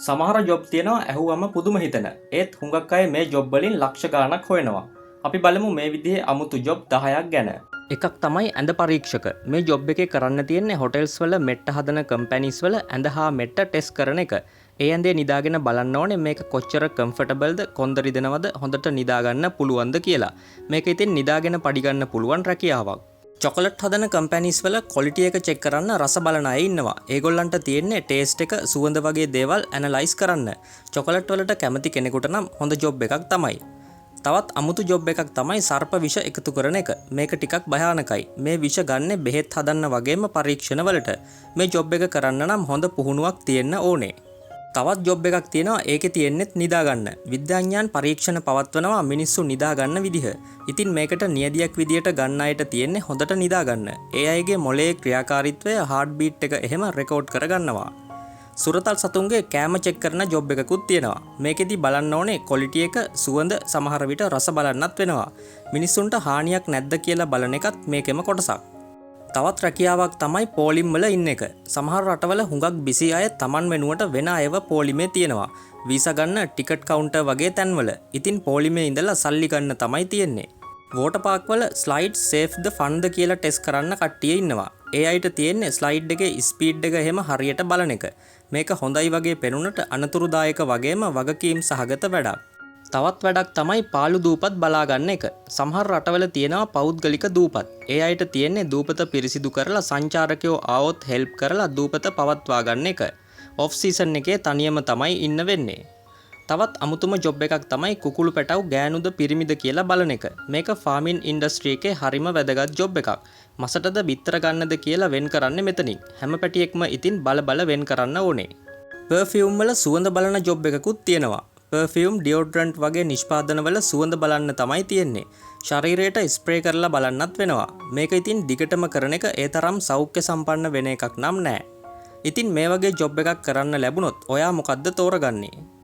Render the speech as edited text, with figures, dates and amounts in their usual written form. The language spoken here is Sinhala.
සමහර ජොබ් තියෙනවා ඇහුවම පුදුම හිතෙන. ඒත් හුඟක් අය මේ ජොබ් වලින් ලක්ෂ ගාණක් හොයනවා. අපි බලමු මේ විදිහේ අමුතු ජොබ් 10ක් ගැන. එකක් තමයි ඇඳ පරීක්ෂක. මේ ජොබ් එකේ කරන්න තියෙන්නේ හොටෙල්ස් වල මෙට්ට හදන කම්පැනිස් වල ඇඳ හා මෙට්ට ටෙස්ට් කරන එක. ඒ ඇඳේ නිදාගෙන බලන්න ඕනේ මේක කොච්චර කම්ෆර්ටබල්ද, කොන්ද රිදෙනවද, හොඳට නිදාගන්න පුළුවන්ද කියලා. මේක ඉතින් නිදාගෙන පඩි ගන්න පුළුවන් රැකියාවක්. චොකලට් හදන කම්පැනිස් වල ක්වොලිටි එක චෙක් කරන්න රස බලන අය ඉන්නවා. ඒගොල්ලන්ට තියෙන්නේ ටේස්ට් එක, සුවඳ වගේ දේවල් ඇනලයිස් කරන්න. චොකලට් වලට කැමති කෙනෙකුට නම් හොඳ ජොබ් එකක් තමයි. තවත් අමුතු ජොබ් එකක් තමයි සර්ප විෂ එකතු කරන එක. මේක ටිකක් භයානකයි. මේ විෂ ගන්න බෙහෙත් හදන්න වගේම පරීක්ෂණ වලට. මේ ජොබ් එක කරන්න නම් හොඳ පුහුණුවක් තියෙන්න ඕනේ. තවත් ජොබ් එකක් තියෙනවා ඒකේ තියෙන්නෙත් නිදාගන්න. විද්‍යාඥයන් පරීක්ෂණ පවත්වනවා මිනිස්සු නිදාගන්න විදිහ. ඉතින් මේකට නියදියක් විදියට ගන්න අයට තියෙන්නේ හොඳට නිදාගන්න. ඒ අයගේ මොළයේ ක්‍රියාකාරීත්වය, හાર્ට් බීට් එක එහෙම රෙකෝඩ් කරගන්නවා. සුරතල් සතුන්ගේ කෑම චෙක් කරන ජොබ් එකකුත් තියෙනවා. මේකෙදි බලන්න ඕනේ ක්වොලිටි එක, සුවඳ, සමහර විට රස බලන්නත් වෙනවා. මිනිස්සුන්ට හානියක් නැද්ද කියලා බලන එකත් මේකෙම කොටසක්. තවත් රැකියාවක් තමයි පෝලිම් වල ඉන්න එක. සමහර රටවල හුඟක් බිසි අය Taman වෙනුවට වෙන අයව පෝලිමේ තියනවා. වීසා ගන්න, ටිකට් කවුන්ටර් වගේ තැන්වල. ඉතින් පෝලිමේ ඉඳලා සල්ලි ගන්න තමයි තියෙන්නේ. වෝටර් පාක් වල ස්ලයිඩ් සේෆ්ද ෆන්ද කියලා ටෙස්ට් කරන්න කට්ටිය ඉන්නවා. ඒ අයට තියෙන්නේ ස්ලයිඩ් එකේ ස්පීඩ් එක එහෙම හරියට බලන එක. මේක හොඳයි වගේ පෙනුනට අනතුරුදායක වගේම වගකීම් සහගත වැඩක්. තවත් වැඩක් තමයි පාළු දූපත් බලාගන්න එක. සමහර රටවල තියෙනවා පෞද්ගලික දූපත්. ඒ අයට තියෙන්නේ දූපත පිරිසිදු කරලා සංචාරකයෝ ආවොත් හෙල්ප් කරලා දූපත පවත්වා ගන්න එක. ඔෆ් සීසන් එකේ තනියම තමයි ඉන්න වෙන්නේ. තවත් අමුතුම ජොබ් එකක් තමයි කුකුළු පැටව් ගෑනුද පිරිමිද කියලා බලන එක. මේක ෆාමින් ඉන්ඩස්ට්‍රි එකේ හරිම වැදගත් ජොබ් එකක්. මසටද බිත්තර ගන්නද කියලා වෙන් කරන්නේ මෙතනින්. හැම පැටියෙක්ම ඉතින් බල වෙන් කරන්න ඕනේ. පර්ෆියුම් වල සුවඳ බලන ජොබ් එකකුත් තියෙනවා. පර්ෆියුම්, ඩියෝඩරන්ට් වගේ නිෂ්පාදන වල සුවඳ බලන්න තමයි තියෙන්නේ. ශරීරයට ස්ප්‍රේ කරලා බලන්නත් වෙනවා. මේක ඉතින් දිගටම කරන එක ඒ තරම් සෞඛ්‍ය සම්පන්න වෙන එකක් නම් නෑ. ඉතින් මේ වගේ ජොබ් එකක් කරන්න ලැබුණොත් ඔයා මොකද්ද තෝරගන්නේ?